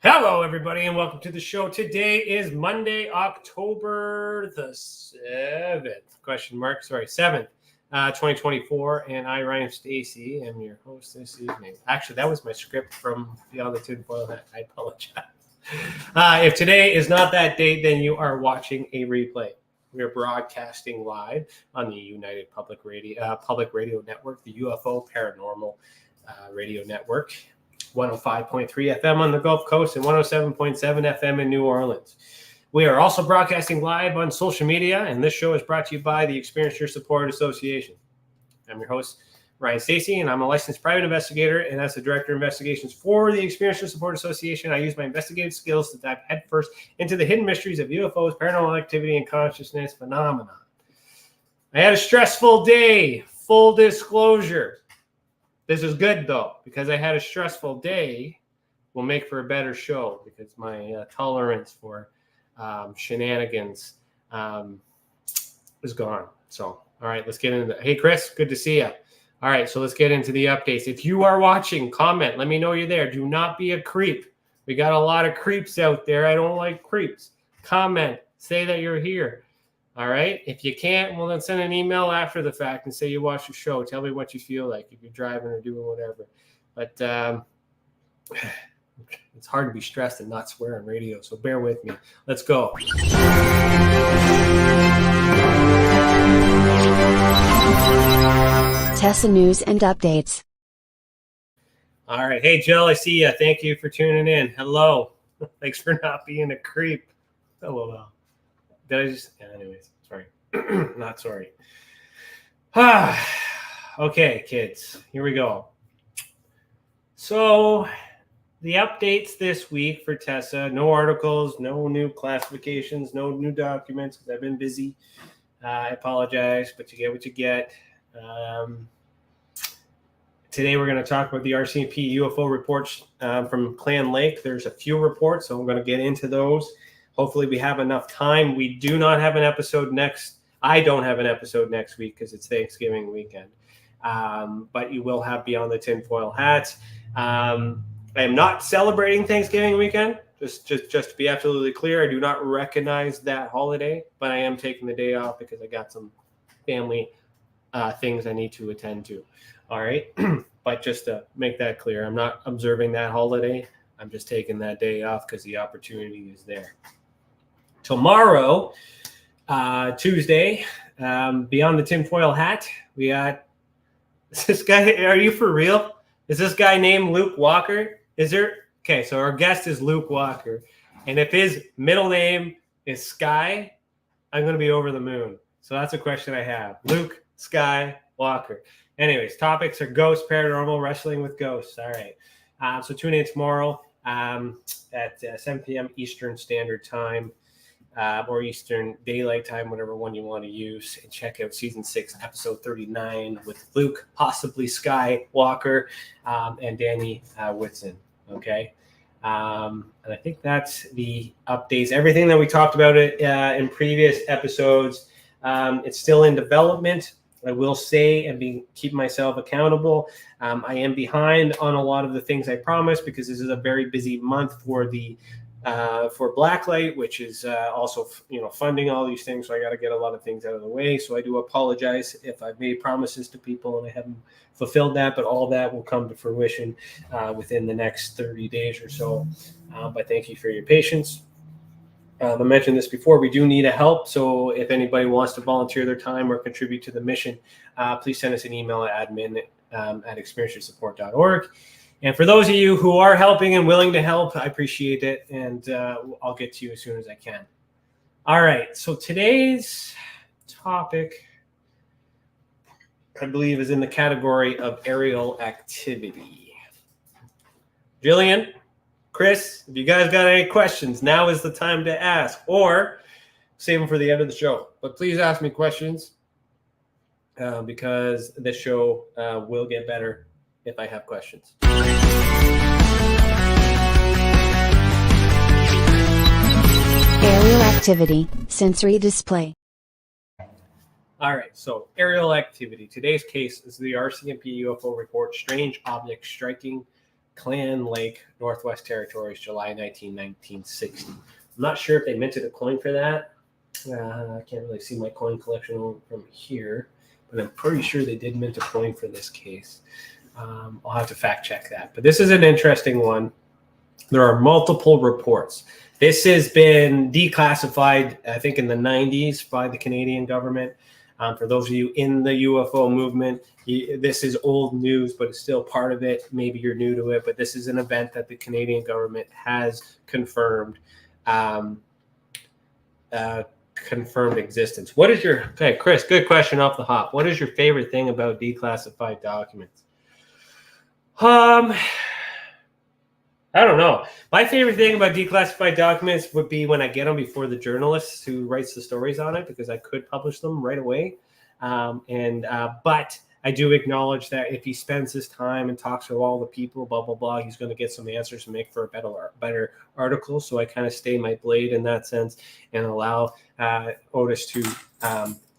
Hello, everybody, and welcome to the show. Today is Monday, October the 7th, 2024, and I, Ryan Stacey, am your host this evening. Actually, that was my script from Beyond the Tinfoil Hat. I apologize. If today is not that date, then you are watching a replay. We are broadcasting live on the United Public Radio Network, the UFO Paranormal Radio Network. 105.3 FM on the Gulf Coast and 107.7 FM in New Orleans. We are also broadcasting live on social media, and this show is brought to you by the Experience Your Support Association. I'm your host, Ryan Stacey, and I'm a licensed private investigator, and as the Director of Investigations for the Experience Your Support Association, I use my investigative skills to dive headfirst into the hidden mysteries of UFOs, paranormal activity, and consciousness phenomena. I had a stressful day, full disclosure. This is good, though, because I had a stressful day. Will make for a better show because my tolerance for shenanigans is gone. So, all right, let's get into that. Hey, Chris, good to see you. All right, so let's get into the updates. If you are watching, comment. Let me know you're there. Do not be a creep. We got a lot of creeps out there. I don't like creeps. Comment. Say that you're here. All right. If you can't, well, then send an email after the fact and say you watched the show. Tell me what you feel like if you're driving or doing whatever. But it's hard to be stressed and not swear on radio. So bear with me. Let's go. Tessa News and Updates. All right. Hey, Jill, I see you. Thank you for tuning in. Hello. Thanks for not being a creep. LOL. Did I just? Yeah, anyways, sorry. Not sorry. Okay, kids, here we go. So the updates this week for Tessa, no articles, no new classifications, no new documents because I've been busy. I apologize, but you get what you get. Today we're going to talk about the RCMP UFO reports from Clan Lake. There's a few reports, so I'm going to get into those. Hopefully we have enough time. We do not have an episode I don't have an episode next week because it's Thanksgiving weekend. But you will have Beyond the Tinfoil Hats. I am not celebrating Thanksgiving weekend. Just to be absolutely clear, I do not recognize that holiday, but I am taking the day off because I got some family things I need to attend to. All right. But just to make that clear, I'm not observing that holiday. I'm just taking that day off because the opportunity is there. Tomorrow, Tuesday, Beyond the Tinfoil Hat, we got this guy. Are you for real? Is this guy named Luke Walker? Is there? Okay, so our guest is Luke Walker. And if his middle name is Sky, I'm going to be over the moon. So that's a question I have. Luke, Sky, Walker. Anyways, topics are ghosts, paranormal, wrestling with ghosts. All right. So tune in tomorrow at 7 p.m. Eastern Standard Time. Or Eastern Daylight Time, whatever one you want to use, and check out Season 6, Episode 39 with Luke, possibly Sky Walker, and Danny Whitson, okay? And I think that's the updates. Everything that we talked about in previous episodes, it's still in development. I will say and keep myself accountable. I am behind on a lot of the things I promised because this is a very busy month for Blacklight, which is also funding all these things. So I got to get a lot of things out of the way. So I do apologize if I've made promises to people and I haven't fulfilled that, but all that will come to fruition within the next 30 days or so. But thank you for your patience. I mentioned this before. We do need a help. So if anybody wants to volunteer their time or contribute to the mission, please send us an email at admin@experienceyoursupport.org. And for those of you who are helping and willing to help, I appreciate it. And I'll get to you as soon as I can. All right. So today's topic, I believe, is in the category of aerial activity. Jillian, Chris, if you guys got any questions, now is the time to ask. Or save them for the end of the show. But please ask me questions because this show will get better if I have questions. Aerial activity, sensory display. All right, so aerial activity. Today's case is the RCMP UFO report, strange object striking Clan Lake, Northwest Territories, July 19, 1960. I'm not sure if they minted a coin for that. I can't really see my coin collection from here, but I'm pretty sure they did mint a coin for this case. I'll have to fact check that. But this is an interesting one. There are multiple reports. This has been declassified, I think, in the 90s by the Canadian government. For those of you in the UFO movement, this is old news, but it's still part of it. Maybe you're new to it, but this is an event that the Canadian government has confirmed existence. What is your, okay, Chris, good question off the hop. What is your favorite thing about declassified documents? I don't know. My favorite thing about declassified documents would be when I get them before the journalist who writes the stories on it, because I could publish them right away. But I do acknowledge that if he spends his time and talks to all the people, blah, blah, blah, he's going to get some answers and make for a better article. So I kind of stay my blade in that sense and allow Otis to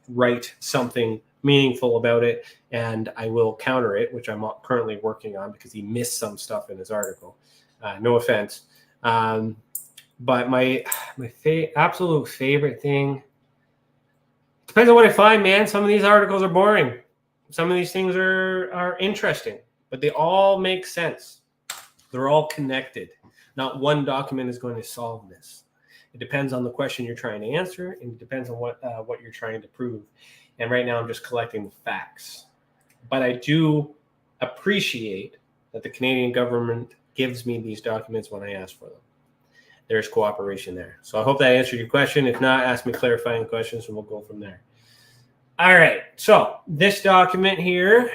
write something meaningful about it. And I will counter it, which I'm currently working on because he missed some stuff in his article. No offense. But my absolute favorite thing, depends on what I find, man. Some of these articles are boring. Some of these things are interesting, but they all make sense. They're all connected. Not one document is going to solve this. It depends on the question you're trying to answer, and it depends on what you're trying to prove. And right now I'm just collecting the facts. But I do appreciate that the Canadian government gives me these documents when I ask for them. There's cooperation there. So I hope that answered your question. If not, ask me clarifying questions and we'll go from there. All right. So this document here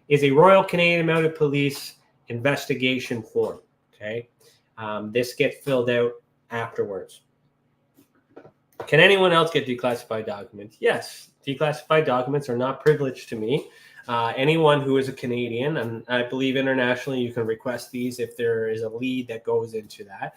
is a Royal Canadian Mounted Police investigation form. Okay. This gets filled out afterwards. Can anyone else get declassified documents? Yes. Declassified documents are not privileged to me. Anyone who is a Canadian, and I believe internationally you can request these if there is a lead that goes into that.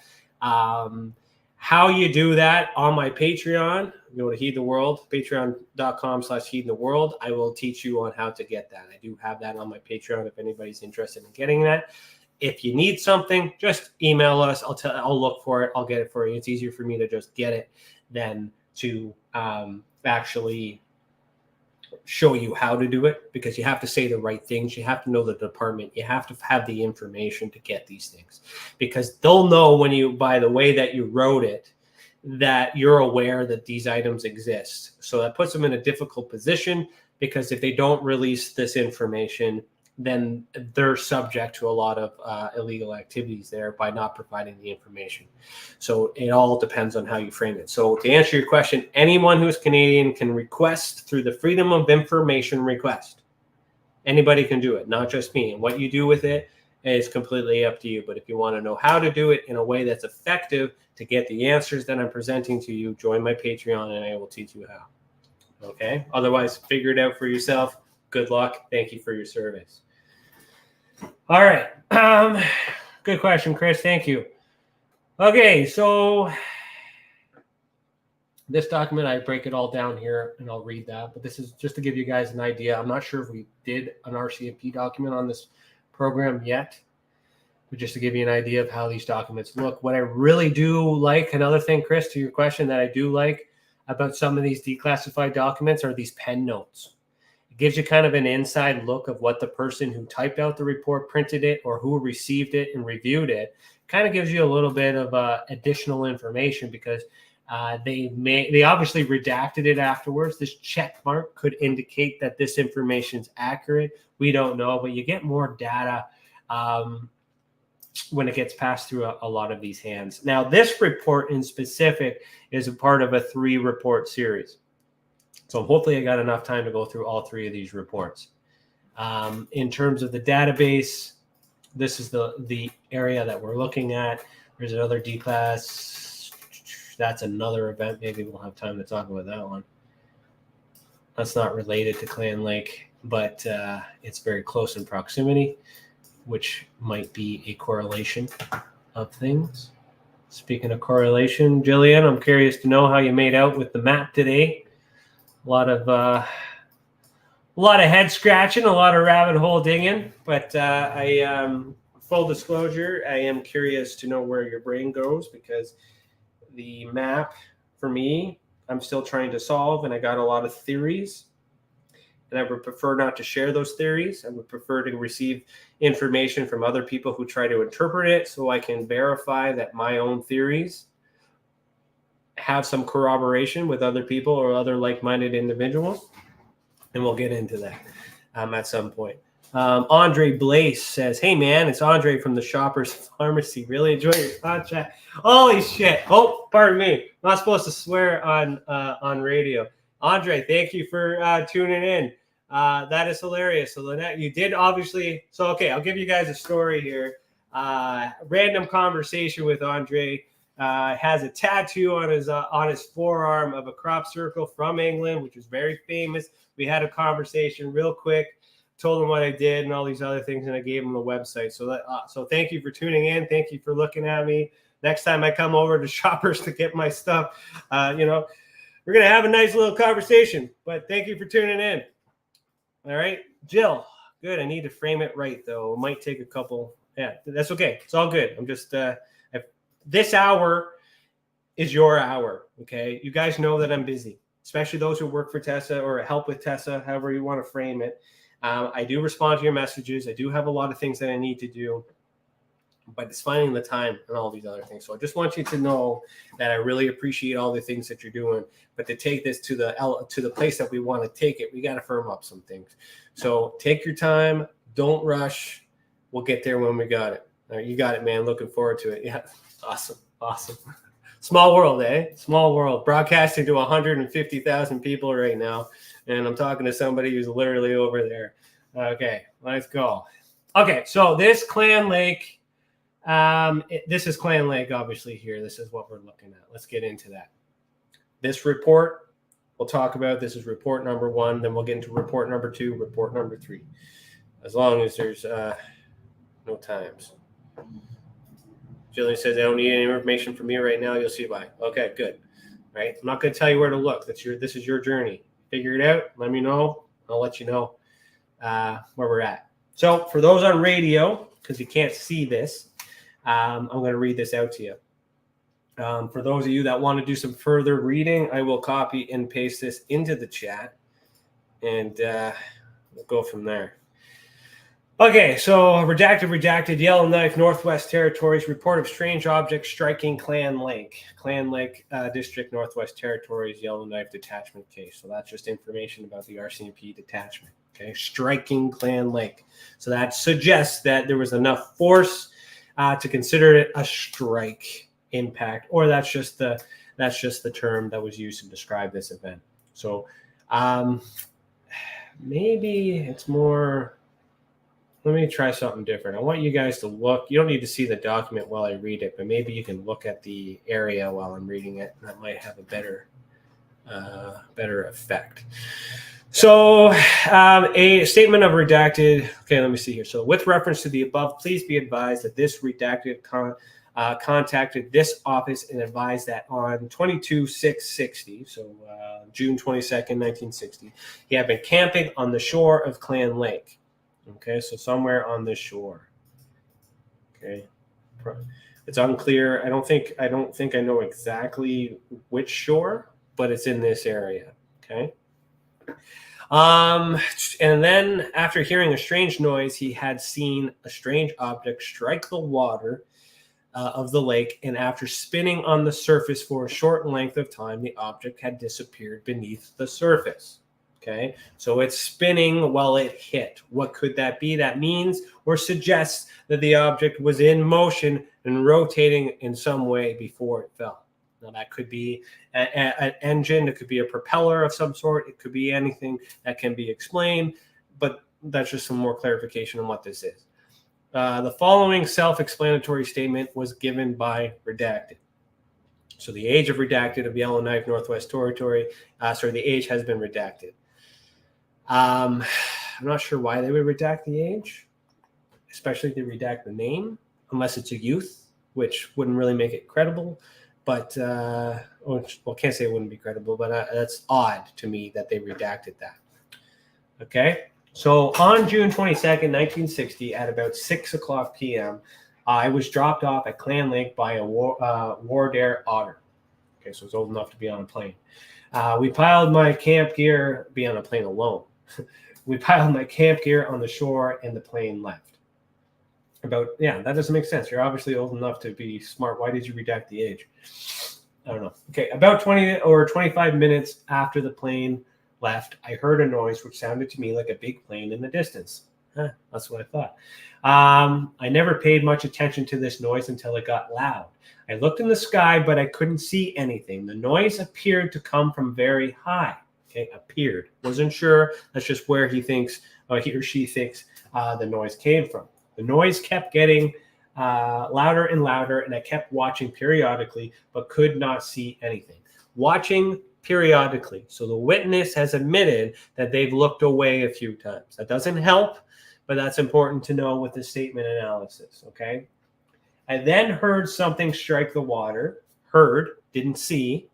How you do that on my Patreon, go to Heed the World, patreon.com/Heed the World. I will teach you on how to get that. I do have that on my Patreon if anybody's interested in getting that. If you need something, just email us. I'll look for it. I'll get it for you. It's easier for me to just get it than to actually show you how to do it, because you have to say the right things. You have to know the department. You have to have the information to get these things, because they'll know when you, by the way that you wrote it, that you're aware that these items exist. So that puts them in a difficult position, because if they don't release this information, then they're subject to a lot of illegal activities there by not providing the information. So it all depends on how you frame it. So to answer your question, anyone who's Canadian can request through the Freedom of Information request. Anybody can do it, not just me. And what you do with it is completely up to you. But if you want to know how to do it in a way that's effective to get the answers that I'm presenting to you, join my Patreon and I will teach you how. Okay? Otherwise, figure it out for yourself. Good luck. Thank you for your service. All right. Good question, Chris. Thank you. Okay, so this document, I break it all down here and I'll read that. But this is just to give you guys an idea. I'm not sure if we did an RCMP document on this program yet, but just to give you an idea of how these documents look. What I really do like, another thing, Chris, to your question that I do like about some of these declassified documents are these pen notes. It gives you kind of an inside look of what the person who typed out the report, printed it, or who received it and reviewed it. Kind of gives you a little bit of additional information, because they obviously redacted it afterwards. This check mark could indicate that this information is accurate. We don't know, but you get more data when it gets passed through a lot of these hands. Now, this report in specific is a part of a 3-report series. So hopefully I got enough time to go through all 3 of these reports. In terms of the database, this is the area that we're looking at. There's another declass. that's another event. Maybe we'll have time to talk about that one. That's not related to Clan Lake, but it's very close in proximity, which might be a correlation of things. Speaking of correlation, Jillian, I'm curious to know how you made out with the map today. A lot of head scratching, a lot of rabbit hole digging, but full disclosure, I am curious to know where your brain goes, because the map for me, I'm still trying to solve, and I got a lot of theories, and I would prefer not to share those theories. I would prefer to receive information from other people who try to interpret it, so I can verify that my own theories have some corroboration with other people or other like-minded individuals. And we'll get into that at some point. Andre Blaze says, "Hey man, it's Andre from the Shoppers Pharmacy. Really enjoy your contract." Holy shit! Oh, pardon me. Not supposed to swear on radio. Andre, thank you for tuning in. That is hilarious. So Lynette, you did obviously. So okay, I'll give you guys a story here. Random conversation with Andre. Has a tattoo on his forearm of a crop circle from England, which is very famous. We had a conversation real quick. Told him what I did and all these other things, and I gave him the website. So thank you for tuning in. Thank you for looking at me. Next time I come over to Shoppers to get my stuff, we're gonna have a nice little conversation. But thank you for tuning in. All right, Jill. Good. I need to frame it right though. It might take a couple. Yeah, that's okay. It's all good. I'm just this hour is your hour. Okay, you guys know that I'm busy, especially those who work for Tessa or help with Tessa, however you want to frame it. I do respond to your messages. I do have a lot of things that I need to do, but it's finding the time and all these other things. So I just want you to know that I really appreciate all the things that you're doing, but to take this to the place that we want to take it, we got to firm up some things. So take your time. Don't rush. We'll get there when we got it. All right, you got it, man. Looking forward to it. Yeah. Awesome. Small world, eh? Small world. Broadcasting to 150,000 people right now. And I'm talking to somebody who's literally over there. Okay, let's go. Okay, so this Clan Lake, this is Clan Lake, obviously, here. This is what we're looking at. Let's get into that. This report, we'll talk about. This is report number 1. Then we'll get into report number 2, report number 3. As long as there's no times. Jillian says, "I don't need any information from you right now. You'll see why." Okay, good. All right, I'm not going to tell you where to look. This is your journey. Figure it out. Let me know. I'll let you know where we're at. So for those on radio, because you can't see this, I'm going to read this out to you. For those of you that want to do some further reading, I will copy and paste this into the chat, and we'll go from there. Okay, so redacted, Yellowknife, Northwest Territories, report of strange object striking Clan Lake District, Northwest Territories, Yellowknife detachment case. So that's just information about the RCMP detachment. Okay, striking Clan Lake. So that suggests that there was enough force to consider it a strike impact, or that's just the term that was used to describe this event. So maybe it's more. Let me try something different. I want you guys to look. You don't need to see the document while I read it, but maybe you can look at the area while I'm reading it. That might have a better effect. So a statement of redacted. Okay, let me see here. So with reference to the above, please be advised that this redacted contacted this office and advised that on 22/6/60, so June 22nd, 1960, he had been camping on the shore of Clan Lake. Okay, so somewhere on this shore. Okay, it's unclear. I don't think I know exactly which shore, but it's in this area. Okay. And then after hearing a strange noise, he had seen a strange object strike the water of the lake, and after spinning on the surface for a short length of time, the object had disappeared beneath the surface. Okay, so it's spinning while it hit. What could that be? That means or suggests that the object was in motion and rotating in some way before it fell. Now, that could be an engine. It could be a propeller of some sort. It could be anything that can be explained, but that's just some more clarification on what this is. The following self-explanatory statement was given by redacted. So the age of redacted of Yellowknife, Northwest Territory, the age has been redacted. I'm not sure why they would redact the age, especially if they redact the name, unless it's a youth, which wouldn't really make it credible. But, can't say it wouldn't be credible, but that's odd to me that they redacted that. Okay. So on June 22nd, 1960, at about 6 o'clock p.m., I was dropped off at Clan Lake by a Wardair otter. Okay, so I was old enough to be on a plane. We piled my camp gear, be on a plane alone. We piled my camp gear on the shore and the plane left. That doesn't make sense. You're obviously old enough to be smart. Why did you redact the age? I don't know. Okay, about 20 or 25 minutes after the plane left, I heard a noise which sounded to me like a big plane in the distance. That's what I thought. I never paid much attention to this noise until it got loud. I looked in the sky, but I couldn't see anything. The noise appeared to come from very high. Okay, appeared. Wasn't sure. That's just where he or she thinks the noise came from. The noise kept getting louder and louder, and I kept watching periodically, but could not see anything. Watching periodically. So the witness has admitted that they've looked away a few times. That doesn't help, but that's important to know with the statement analysis, okay? I then heard something strike the water. Heard, didn't see.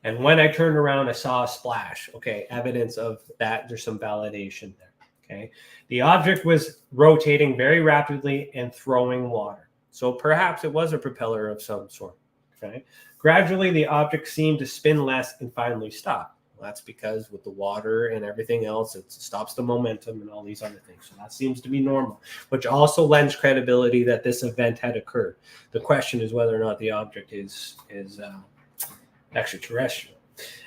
And when I turned around, I saw a splash. Okay, evidence of that. There's some validation there, okay? The object was rotating very rapidly and throwing water. So perhaps it was a propeller of some sort, okay? Gradually, the object seemed to spin less and finally stop. Well, that's because with the water and everything else, it stops the momentum and all these other things. So that seems to be normal, which also lends credibility that this event had occurred. The question is whether or not the object is extraterrestrial.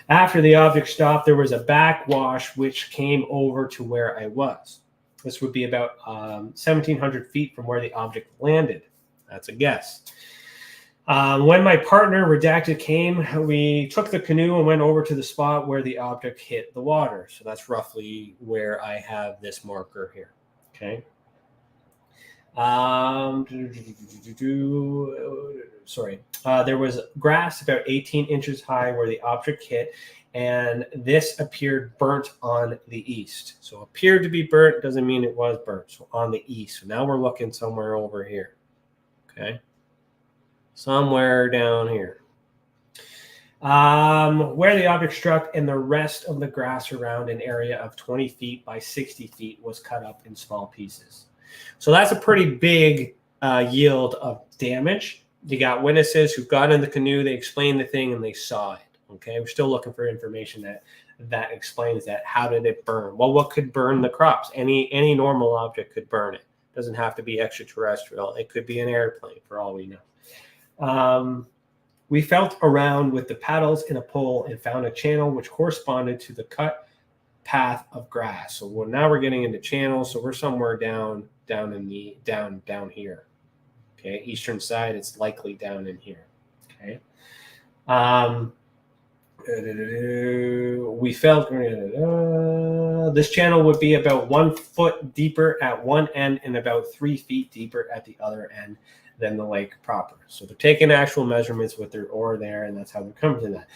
After the object stopped, there was a backwash which came over to where I was. This would be about 1,700 feet from where the object landed. That's a guess. When my partner, Redacted, came, we took the canoe and went over to the spot where the object hit the water. So that's roughly where I have this marker here. Okay. There was grass about 18 inches high where the object hit, and this appeared burnt on the east. So appeared to be burnt doesn't mean it was burnt. So on the east. So now we're looking somewhere over here. Okay. Somewhere down here. Where the object struck, and the rest of the grass around an area of 20 feet by 60 feet was cut up in small pieces. So that's a pretty big yield of damage. You got witnesses who got in the canoe, they explained the thing, and they saw it. Okay, we're still looking for information that explains that. How did it burn? Well, what could burn the crops? Any normal object could burn it. It doesn't have to be extraterrestrial. It could be an airplane, for all we know. We felt around with the paddles in a pole and found a channel which corresponded to the cut path of grass. So now we're getting into channels. So we're somewhere down here. Okay, eastern side. It's likely down in here. Okay. We felt this channel would be about 1 foot deeper at one end and about 3 feet deeper at the other end than the lake proper. So they're taking actual measurements with their oar there, and that's how they're coming to that.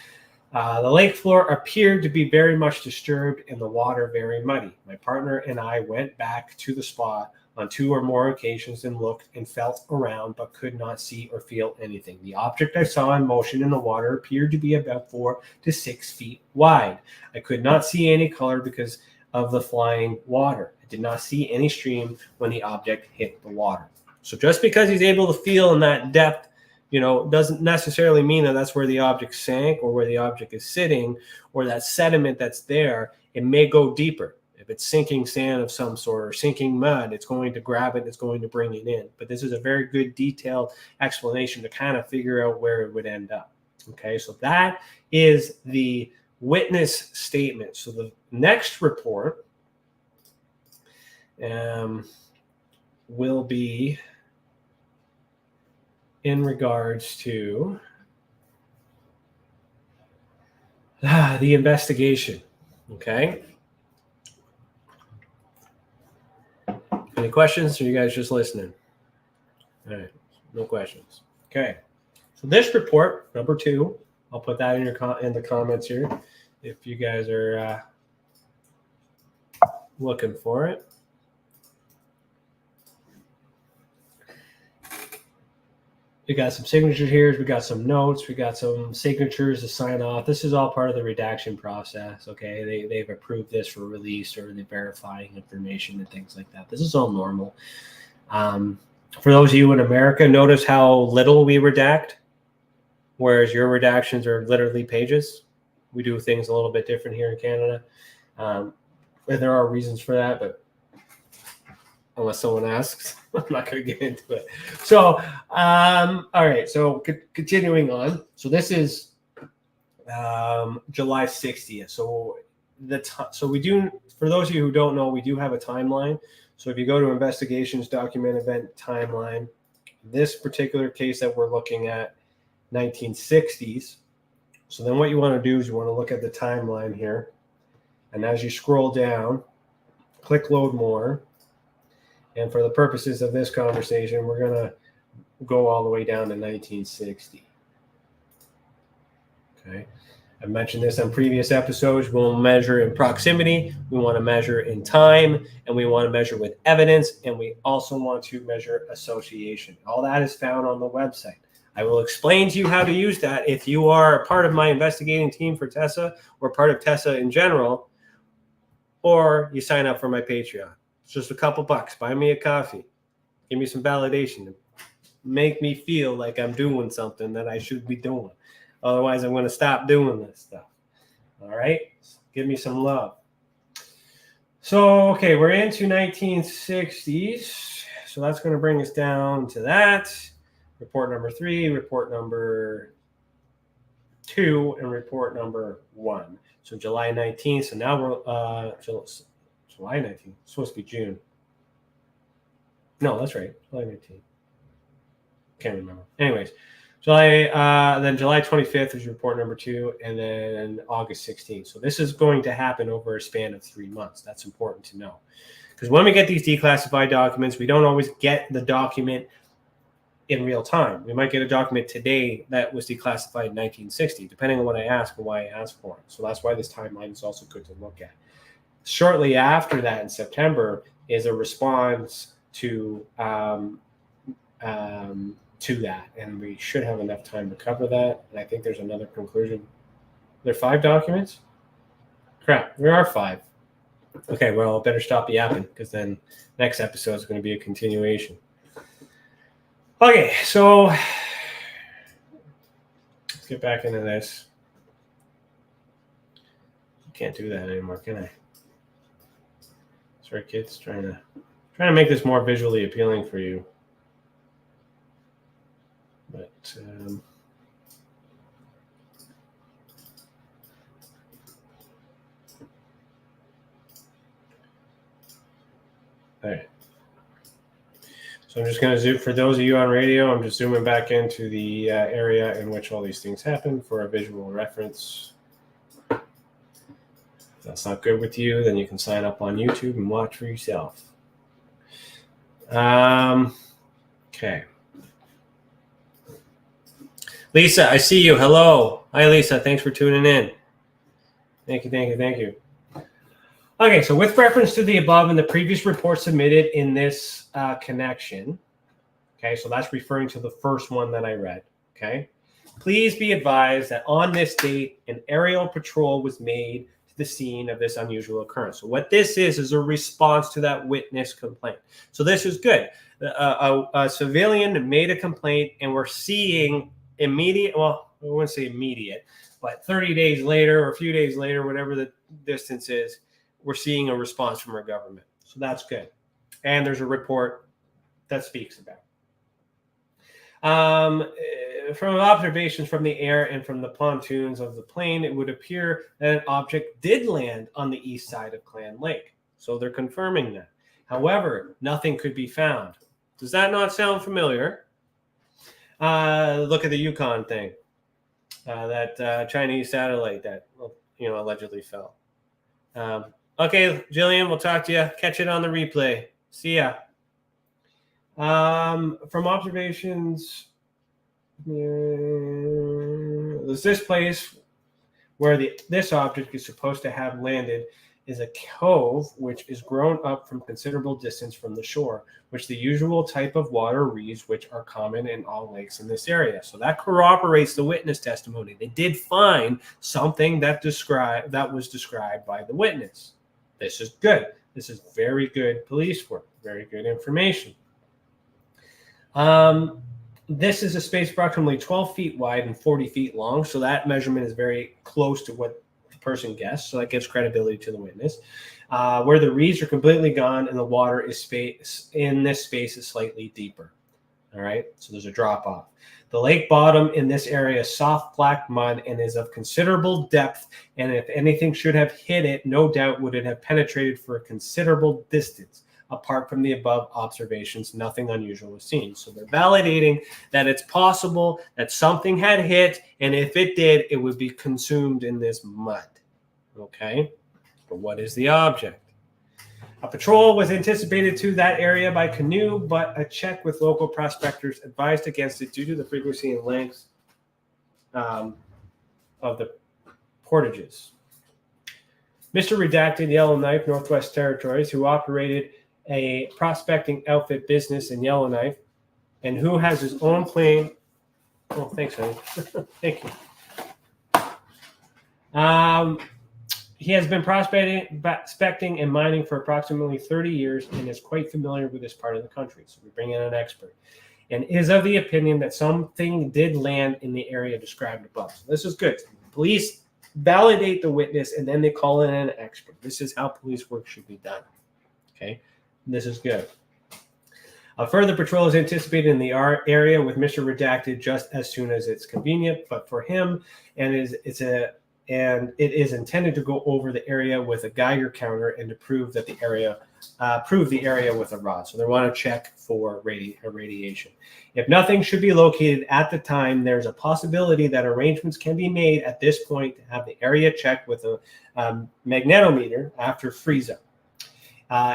The lake floor appeared to be very much disturbed and the water very muddy. My partner and I went back to the spot on 2 or more occasions and looked and felt around, but could not see or feel anything. The object I saw in motion in the water appeared to be about 4 to 6 feet wide. I could not see any color because of the flying water. I did not see any stream when the object hit the water. So just because he's able to feel in that depth, doesn't necessarily mean that that's where the object sank or where the object is sitting or that sediment that's there. It may go deeper. If it's sinking sand of some sort or sinking mud, it's going to grab it, it's going to bring it in. But this is a very good detailed explanation to kind of figure out where it would end up. Okay, so that is the witness statement. So the next report will be in regards to the investigation. Okay. Any questions, or are you guys just listening? All right, no questions. Okay. So So this report, number 2, I'll put that in in the comments here if you guys are looking for it. We got some signatures here. We got some notes. We got some signatures to sign off. This is all part of the redaction process. Okay, they've approved this for release, or they're verifying information and things like that. This is all normal. For those of you in America, notice how little we redact, whereas your redactions are literally pages. We do things a little bit different here in Canada. And there are reasons for that, but unless someone asks, I'm not going to get into it. So, all right. So continuing on. So this is July 60th. So so we do, for those of you who don't know, we do have a timeline. So if you go to investigations, document, event, timeline, this particular case that we're looking at, 1960s. So then what you want to do is you want to look at the timeline here. And as you scroll down, click load more. And for the purposes of this conversation, we're going to go all the way down to 1960. Okay. I've mentioned this on previous episodes. We'll measure in proximity. We want to measure in time, and we want to measure with evidence. And we also want to measure association. All that is found on the website. I will explain to you how to use that if you are a part of my investigating team for TESA, or part of TESA in general, or you sign up for my Patreon. It's just a couple bucks. Buy me a coffee. Give me some validation. Make me feel like I'm doing something that I should be doing. Otherwise, I'm going to stop doing this stuff. All right? Give me some love. So, okay, we're into 1960s. So that's going to bring us down to that. Report number 3, report number 2, and report number 1. So July 19th. So now we're July 19th. It's supposed to be June. No, that's right. July 19th. Can't remember. Anyways, then July 25th is report number 2, and then August 16th. So this is going to happen over a span of 3 months. That's important to know. Because when we get these declassified documents, we don't always get the document in real time. We might get a document today that was declassified in 1960, depending on what I ask and why I ask for it. So that's why this timeline is also good to look at. Shortly after that, in September, is a response to that, and we should have enough time to cover that. And I think there's another conclusion. There are 5 documents? Crap, there are 5. Okay, well, I better stop yapping, because then next episode is going to be a continuation. Okay, so let's get back into this. Can't do that anymore, can I? Sorry, kids. Trying to make this more visually appealing for you. But all right. So I'm just going to zoom, for those of you on radio, I'm just zooming back into the area in which all these things happen for a visual reference. If that's not good with you, then you can sign up on YouTube and watch for yourself. Okay. Lisa, I see you. Hello. Hi, Lisa. Thanks for tuning in. Thank you. Okay, so with reference to the above and the previous report submitted in this connection, okay, so that's referring to the first one that I read, okay? Please be advised that on this date, an aerial patrol was made to the scene of this unusual occurrence. So what this is a response to that witness complaint. So this is good. A civilian made a complaint, and we're seeing immediate, well, I wouldn't say immediate, but 30 days later or a few days later, whatever the distance is, we're seeing a response from our government. So that's good. And there's a report that speaks about it. From observations from the air and from the pontoons of the plane, it would appear that an object did land on the east side of Clan Lake. So they're confirming that. However, nothing could be found. Does that not sound familiar? Look at the Yukon thing, that Chinese satellite that allegedly fell. Okay, Jillian, we'll talk to you. Catch it on the replay. See ya. From observations This place where this object is supposed to have landed is a cove which is grown up from considerable distance from the shore, which the usual type of water reeds which are common in all lakes in this area. So that corroborates the witness testimony. They did find something that was described by the witness. This is good. This is very good police work, very good information. This is a space approximately 12 feet wide and 40 feet long, so that measurement is very close to what the person guessed, so that gives credibility to the witness. Where the reeds are completely gone and the water is in this space is slightly deeper. All right, so there's a drop off. The lake bottom in this area is soft black mud and is of considerable depth, and if anything should have hit it, no doubt would it have penetrated for a considerable distance. Apart from the above observations, nothing unusual was seen. So they're validating that it's possible that something had hit, and if it did, it would be consumed in this mud. Okay, but what is the object? A patrol was anticipated to that area by canoe, but a check with local prospectors advised against it due to the frequency and lengths of the portages. Mr. Redacted Yellowknife, Northwest Territories, who operated a prospecting outfit business in Yellowknife, and who has his own plane. Oh, thanks, honey. Thank you. He has been prospecting and mining for approximately 30 years and is quite familiar with this part of the country. So we bring in an expert, and is of the opinion that something did land in the area described above. So this is good. Police validate the witness, and then they call in an expert. This is how police work should be done. Okay. This is good. A further patrol is anticipated in the area with Mr. Redacted just as soon as it's convenient, but for him, and it is intended to go over the area with a Geiger counter and to prove the area with a rod. So they want to check for radiation. If nothing should be located at the time, there's a possibility that arrangements can be made at this point to have the area checked with a magnetometer after freeze up.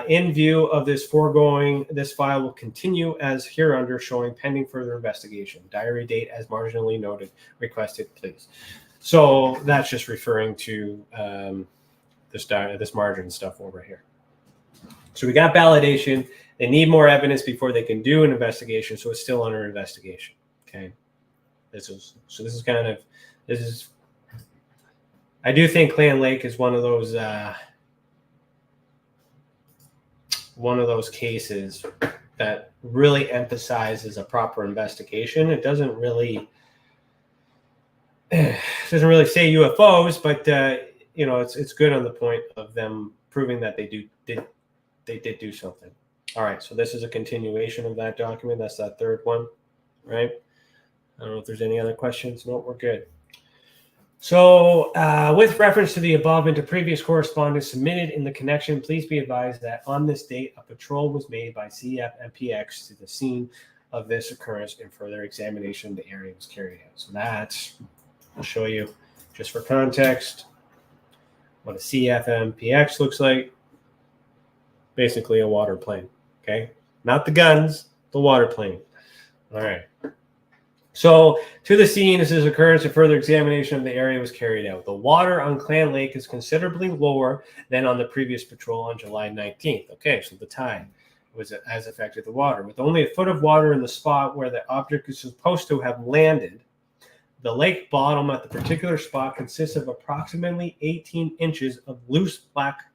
In view of this foregoing, this file will continue as hereunder, showing pending further investigation. Diary date as marginally noted. Requested, please. So that's just referring to this margin stuff over here. So we got validation. They need more evidence before they can do an investigation. So it's still under investigation. Okay. I do think Clan Lake is one of those cases that really emphasizes a proper investigation. It doesn't really say UFOs, but it's good on the point of them proving that they did do something. All right, so this is a continuation of that document. That's that third one, right? I don't know if there's any other questions. No, we're good. So with reference to the above and to previous correspondence submitted in the connection, please be advised that on this date, a patrol was made by CFMPX to the scene of this occurrence, and further examination of the area was carried out. So I'll show you just for context what a CFMPX looks like. Basically a water plane, okay? Not the guns, the water plane. All right. So to the scene, as this occurrence, a further examination of the area was carried out. The water on Clan Lake is considerably lower than on the previous patrol on July 19th. Okay, so the tide has affected the water. With only a foot of water in the spot where the object is supposed to have landed, the lake bottom at the particular spot consists of approximately 18 inches of loose black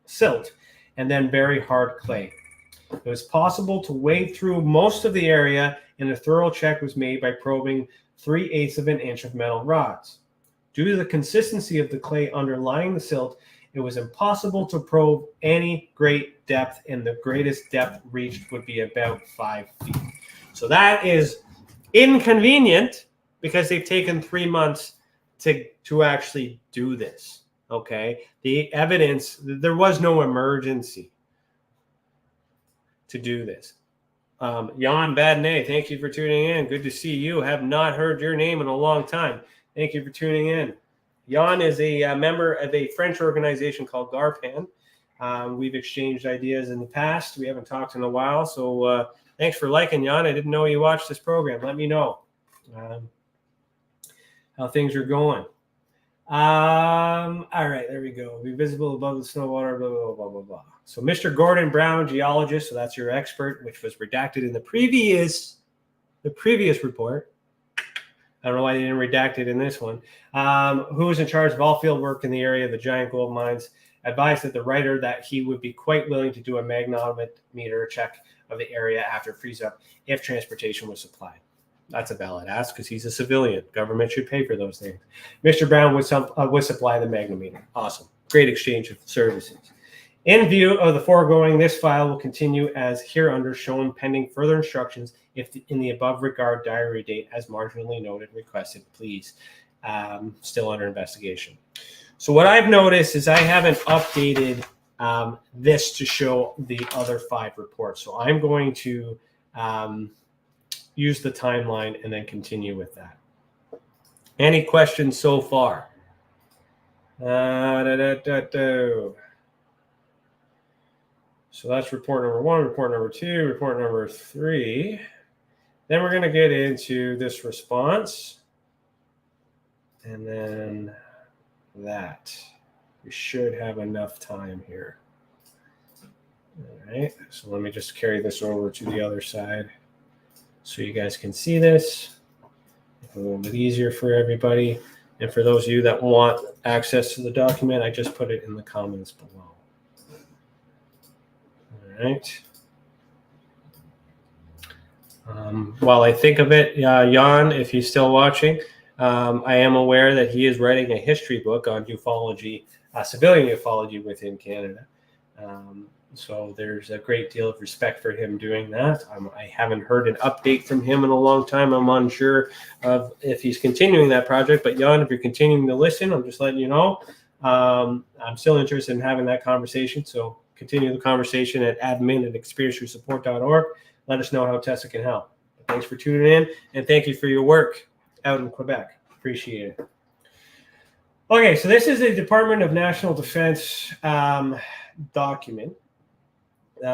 silt and then very hard clay. It was possible to wade through most of the area, and a thorough check was made by probing 3/8 of an inch of metal rods. Due to the consistency of the clay underlying the silt, it was impossible to probe any great depth, and the greatest depth reached would be about 5 feet. So that is inconvenient because they've taken 3 months to actually do this. Okay, the evidence, there was no emergency to do this. Jan Badney, thank you for tuning in. Good to see you. Have not heard your name in a long time. Thank you for tuning in. Jan is a member of a French organization called Garpan. We've exchanged ideas in the past. We haven't talked in a while, so thanks for liking, Jan. I didn't know you watched this program. Let me know. how things are going. All right, there we go. Be visible above the snow water, blah, blah, blah, blah, blah. So Mr. Gordon Brown, geologist, so that's your expert, which was redacted in the previous report. I don't know why they didn't redact it in this one. Who was in charge of all field work in the area of the giant gold mines, advised that the writer that he would be quite willing to do a magnetometer check of the area after freeze up if transportation was supplied. That's a valid ask because he's a civilian. Government should pay for those things. Mr. Brown would supply the magnetometer. Awesome. Great exchange of services. In view of the foregoing, this file will continue as hereunder shown pending further instructions if in the above regard diary date as marginally noted requested, please. Still under investigation. So what I've noticed is I haven't updated this to show the other 5 reports. So I'm going to use the timeline and then continue with that. Any questions so far? So that's report number 1, report number 2, report number 3. Then we're going to get into this response. And then that. We should have enough time here. All right. So let me just carry this over to the other side so you guys can see this. Make it a little bit easier for everybody. And for those of you that want access to the document, I just put it in the comments below. All right. While I think of it, Jan, if he's still watching, I am aware that he is writing a history book on ufology, civilian ufology within Canada. So there's a great deal of respect for him doing that. I haven't heard an update from him in a long time. I'm unsure of if he's continuing that project. But Jan, if you're continuing to listen, I'm just letting you know. I'm still interested in having that conversation. So continue the conversation at admin@experiencesupport.org. Let us know how Tessa can help. But thanks for tuning in, and thank you for your work out in Quebec. Appreciate it. Okay, so this is a Department of National Defense document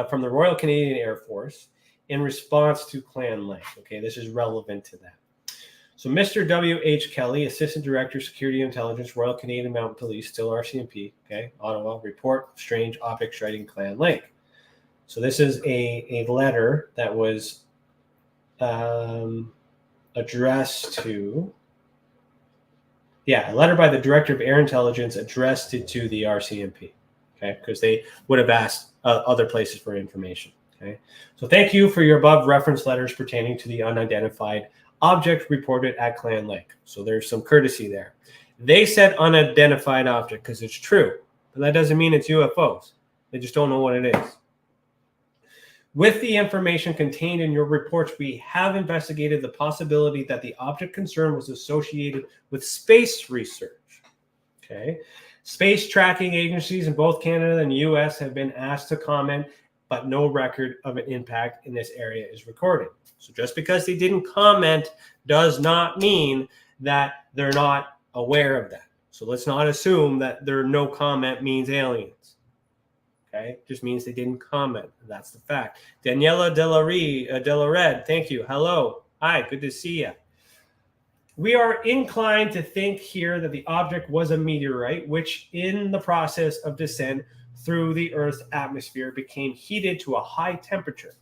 from the Royal Canadian Air Force in response to Clan Lake. Okay, this is relevant to that. So Mr. W.H. Kelly, Assistant Director, Security Intelligence, Royal Canadian Mounted Police, still RCMP, okay, Ottawa, report strange object sighting Clan Lake. So this is a letter that was addressed to, a letter by the Director of Air Intelligence addressed it to the RCMP, okay, because they would have asked other places for information, okay. So thank you for your above reference letters pertaining to the unidentified object reported at Clan Lake. So there's some courtesy there. They said unidentified object because it's true, but that doesn't mean it's UFOs. They just don't know what it is. With the information contained in your reports, we have investigated the possibility that the object concerned was associated with space research. Okay. Space tracking agencies in both Canada and the US have been asked to comment, but no record of an impact in this area is recorded. So just because they didn't comment does not mean that they're not aware of that. So let's not assume that their no comment means aliens. Okay, just means they didn't comment. That's the fact. Daniela Delared, thank you. Hello. Hi, good to see you. We are inclined to think here that the object was a meteorite, which in the process of descent through the Earth's atmosphere became heated to a high temperature.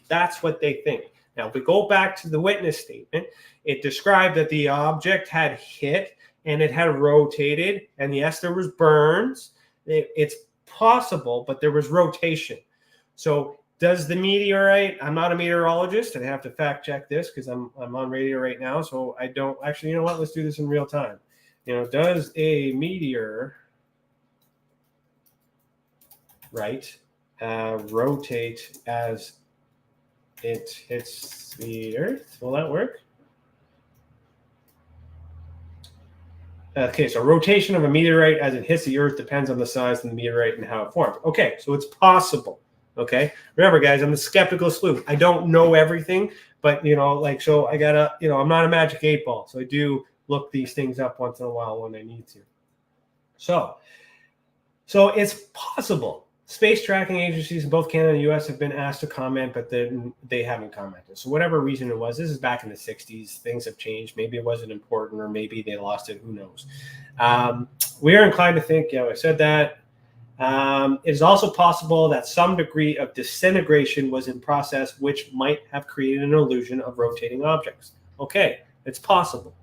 That's what they think. Now, if we go back to the witness statement, it described that the object had hit and it had rotated, and yes, there was burns. It's possible, but there was rotation. So does the meteorite, I'm not a meteorologist, and I have to fact check this because I'm on radio right now, so I don't actually, you know what, let's do this in real time. Does a meteor rotate as it hits the Earth? Will that work? Okay, so rotation of a meteorite as it hits the Earth depends on the size of the meteorite and how it forms. Okay, so it's possible. Okay, remember, guys, I'm a skeptical sleuth. I don't know everything, but so I gotta, I'm not a magic 8-ball, so I do look these things up once in a while when I need to. So it's possible. Space tracking agencies in both Canada and the U.S. have been asked to comment, but they haven't commented. So whatever reason it was, this is back in the 60s. Things have changed. Maybe it wasn't important, or maybe they lost it. Who knows? We are inclined to think, I said that. It is also possible that some degree of disintegration was in process, which might have created an illusion of rotating objects. Okay, it's possible.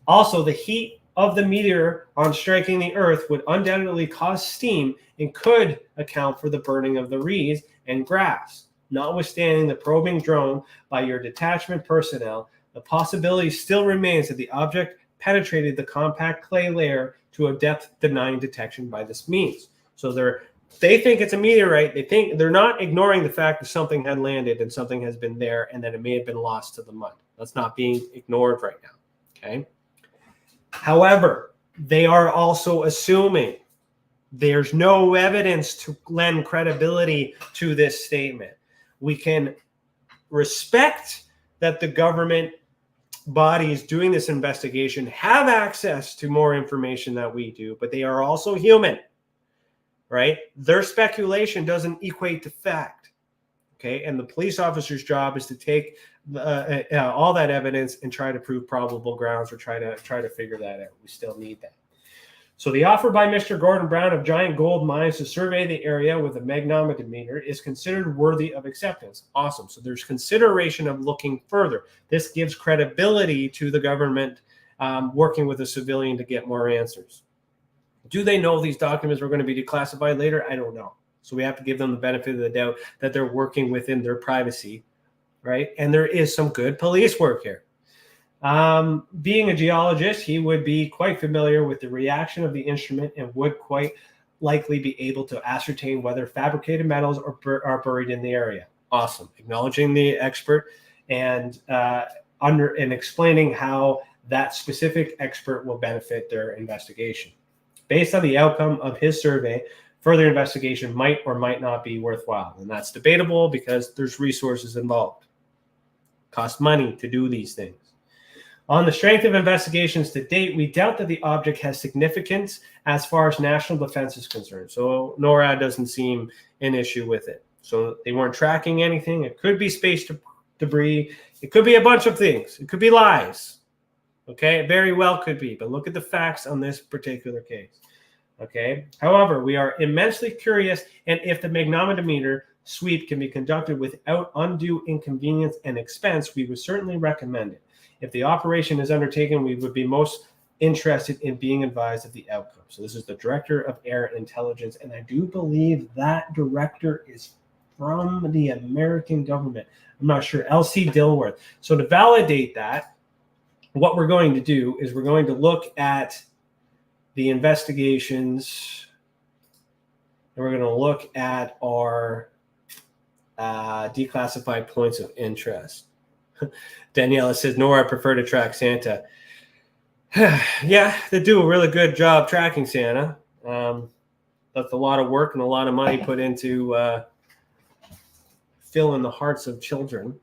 Also, the heat of the meteor on striking the Earth would undoubtedly cause steam and could account for the burning of the reeds and grass. Notwithstanding the probing drone by your detachment personnel, the possibility still remains that the object penetrated the compact clay layer to a depth denying detection by this means. So they think it's a meteorite. They're not ignoring the fact that something had landed and something has been there and that it may have been lost to the mud. That's not being ignored right now. Okay. However, they are also assuming there's no evidence to lend credibility to this statement. We can respect that the government bodies doing this investigation have access to more information than we do, but they are also human, right? Their speculation doesn't equate to fact, okay? And the police officer's job is to take all that evidence and try to prove probable grounds, or try to figure that out. We still need that. So the offer by Mr. Gordon Brown of Giant Gold Mines to survey the area with a magnetometer is considered worthy of acceptance. Awesome. So there's consideration of looking further. This gives credibility to the government working with a civilian to get more answers. Do they know these documents are going to be declassified later? I don't know. So we have to give them the benefit of the doubt that they're working within their privacy, right? And there is some good police work here. Being a geologist, he would be quite familiar with the reaction of the instrument and would quite likely be able to ascertain whether fabricated metals are buried in the area. Awesome. Acknowledging the expert and explaining how that specific expert will benefit their investigation. Based on the outcome of his survey, further investigation might or might not be worthwhile. And that's debatable because there's resources involved. Cost money to do these things. On the strength of investigations to date, we doubt that the object has significance as far as national defense is concerned. So NORAD doesn't seem an issue with it. So they weren't tracking anything. It could be space debris. It could be a bunch of things. It could be lies. Okay, it very well could be. But look at the facts on this particular case. Okay. However, we are immensely curious, and if the magnetometer sweep can be conducted without undue inconvenience and expense, we would certainly recommend it. If the operation is undertaken, we would be most interested in being advised of the outcome. So this is the Director of Air Intelligence, and I do believe that director is from the American government. I'm not sure. L.C. Dilworth. So to validate that, what we're going to do is we're going to look at the investigations, and we're going to look at our declassified points of interest. Daniela says, "No, I prefer to track Santa." Yeah, they do a really good job tracking Santa. That's a lot of work and a lot of money put into filling the hearts of children.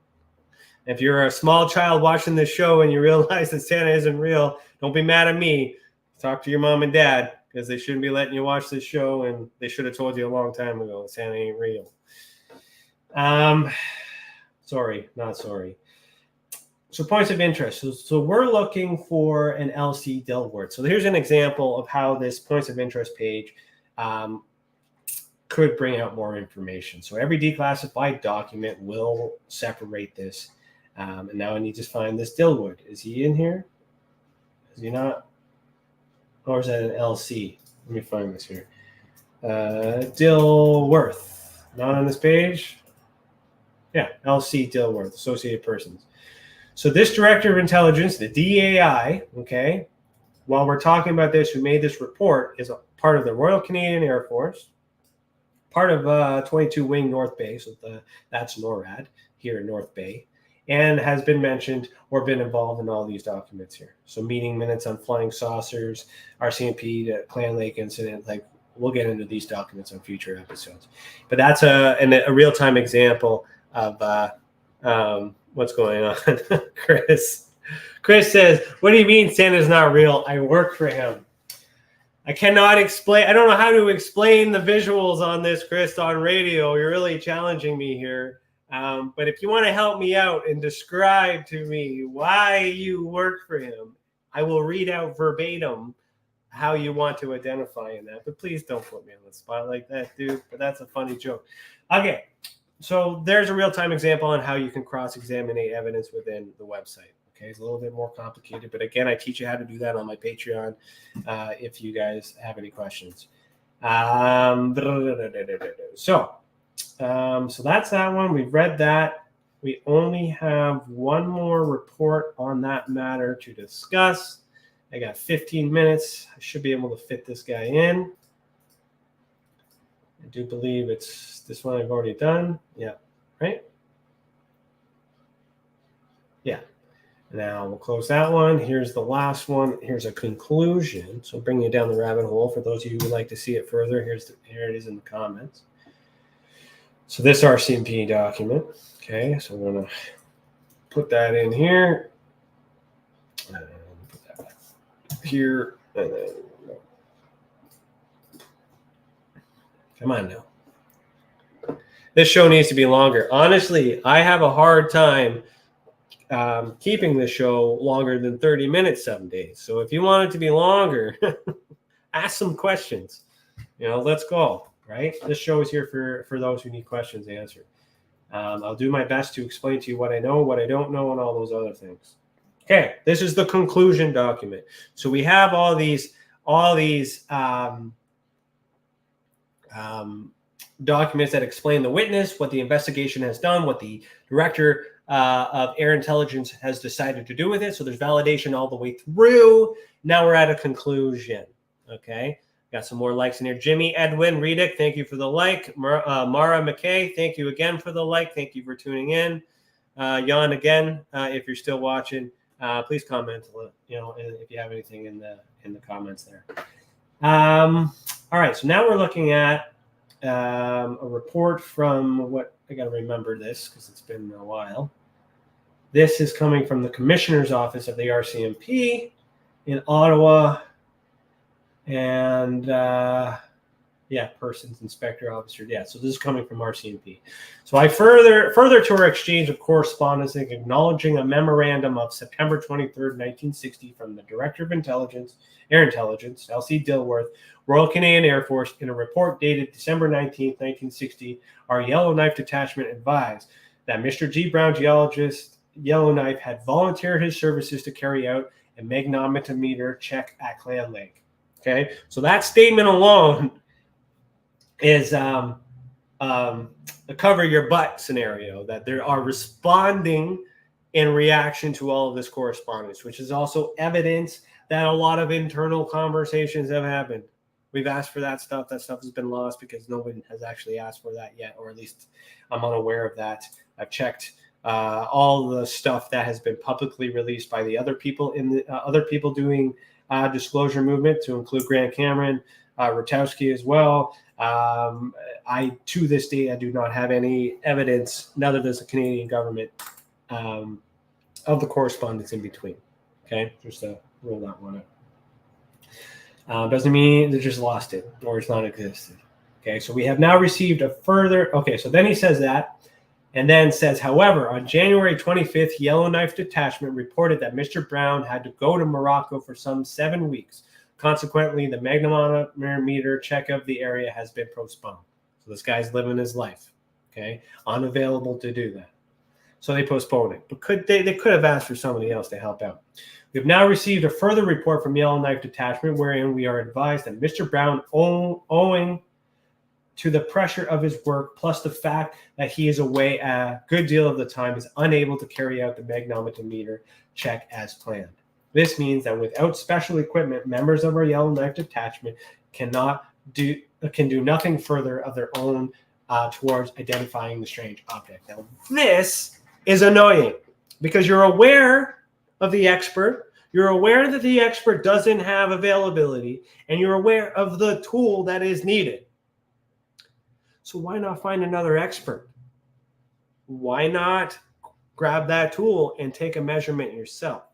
If you're a small child watching this show and you realize that Santa isn't real, don't be mad at me. Talk to your mom and dad, because they shouldn't be letting you watch this show, and they should have told you a long time ago that Santa ain't real. Sorry, not sorry. So points of interest. So we're looking for an LC Dilworth. So here's an example of how this points of interest page could bring out more information. So every declassified document will separate this. And now I need to find this Dilworth. Is he in here? Is he not? Or is that an LC? Let me find this here. Dilworth. Not on this page? Yeah, LC Dilworth, Associated Persons. So this Director of Intelligence, the DAI, okay, while we're talking about this, who made this report, is a part of the Royal Canadian Air Force, part of 22 Wing North Bay, so that's NORAD here in North Bay, and has been mentioned or been involved in all these documents here. So meeting minutes on flying saucers, RCMP, the Clan Lake incident, like we'll get into these documents on future episodes. But that's a real-time example of what's going on. Chris says, "What do you mean Santa's not real? I work for him." I cannot explain. I don't know how to explain the visuals on this, Chris, on radio. You're really challenging me here. But if you want to help me out and describe to me why you work for him, I will read out verbatim how you want to identify in that. But please don't put me on the spot like that, dude. But that's a funny joke. Okay. So there's a real-time example on how you can cross-examine evidence within the website. Okay, it's a little bit more complicated, but again, I teach you how to do that on my Patreon if you guys have any questions. So that's that one. We've read that. We only have one more report on that matter to discuss. I got 15 minutes. I should be able to fit this guy in. I do believe it's this one I've already done. Yeah, right? Yeah. Now we'll close that one. Here's the last one. Here's a conclusion. So bring you down the rabbit hole. For those of you who would like to see it further, here it is in the comments. So this RCMP document. Okay, so we're going to put that in here. And put that back here. And then come on now. This show needs to be longer. Honestly, I have a hard time keeping the show longer than 30 minutes some days. So if you want it to be longer, ask some questions. Let's go, right? This show is here for those who need questions answered. I'll do my best to explain to you what I know, what I don't know, and all those other things. Okay, this is the conclusion document. So we have all these documents that explain the witness, what the investigation has done, what the director of air intelligence has decided to do with it. So there's validation all the way through. Now we're at a conclusion. Okay. Got some more likes in here. Jimmy Edwin Redick, thank you for the like. Mara McKay, thank you again for the like. Thank you for tuning in. Jan, again, if you're still watching, please comment. If you have anything in the comments there. All right. So now we're looking at a report from what I got to remember this because it's been a while. This is coming from the Commissioner's Office of the RCMP in Ottawa, and persons, inspector, officer. Yeah, so this is coming from RCMP. So I further to our exchange of correspondence acknowledging a memorandum of September 23rd, 1960 from the Director of Air Intelligence, L.C. Dilworth, Royal Canadian Air Force, in a report dated December 19th, 1960, our Yellowknife Detachment advised that Mr. G. Brown, geologist, Yellowknife, had volunteered his services to carry out a magnetometer check at Clan Lake. Okay, so that statement alone is a cover your butt scenario, that they are responding in reaction to all of this correspondence, which is also evidence that a lot of internal conversations have happened. We've asked for that stuff. That stuff has been lost because no one has actually asked for that yet, or at least I'm unaware of that. I've checked all the stuff that has been publicly released by the other people doing disclosure movement, to include Grant Cameron, Rutowski as well. To this day, I do not have any evidence, neither does the Canadian government, of the correspondence in between. Okay, just to roll that one out. Doesn't mean they just lost it or it's not existed. Okay, so we have now received a further. Okay, so then he says that, and then says, however, on January 25th, Yellowknife Detachment reported that Mr. Brown had to go to Morocco for some 7 weeks. Consequently, the magnetometer check of the area has been postponed. So this guy's living his life, okay? Unavailable to do that. So they postponed it. But they could have asked for somebody else to help out. We have now received a further report from Yellowknife Detachment wherein we are advised that Mr. Brown, owing to the pressure of his work, plus the fact that he is away a good deal of the time, is unable to carry out the magnetometer check as planned. This means that without special equipment, members of our Yellowknife Detachment can do nothing further of their own towards identifying the strange object. Now, this is annoying because you're aware of the expert, you're aware that the expert doesn't have availability, and you're aware of the tool that is needed. So why not find another expert? Why not grab that tool and take a measurement yourself?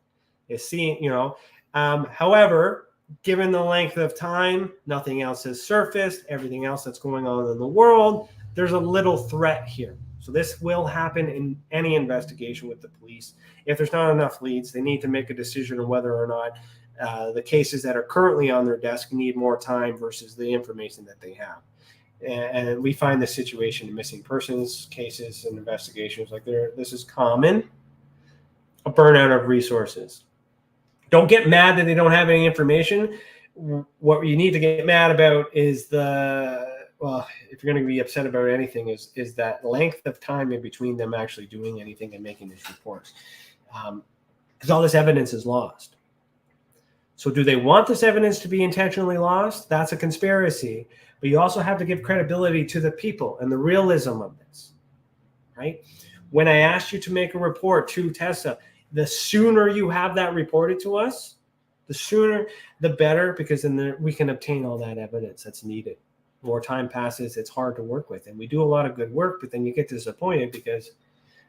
However, given the length of time, nothing else has surfaced, everything else that's going on in the world, there's a little threat here. So this will happen in any investigation with the police. If there's not enough leads, they need to make a decision on whether or not the cases that are currently on their desk need more time versus the information that they have. And we find this situation in missing persons cases and investigations like this is common, a burnout of resources. Don't get mad that they don't have any information. What you need to get mad about is if you're going to be upset about anything, is that length of time in between them actually doing anything and making these reports. Because all this evidence is lost. So do they want this evidence to be intentionally lost? That's a conspiracy. But you also have to give credibility to the people and the realism of this, right? When I asked you to make a report to Tessa, the sooner you have that reported to us, the sooner, the better, because then we can obtain all that evidence that's needed. More time passes, it's hard to work with. And we do a lot of good work, but then you get disappointed because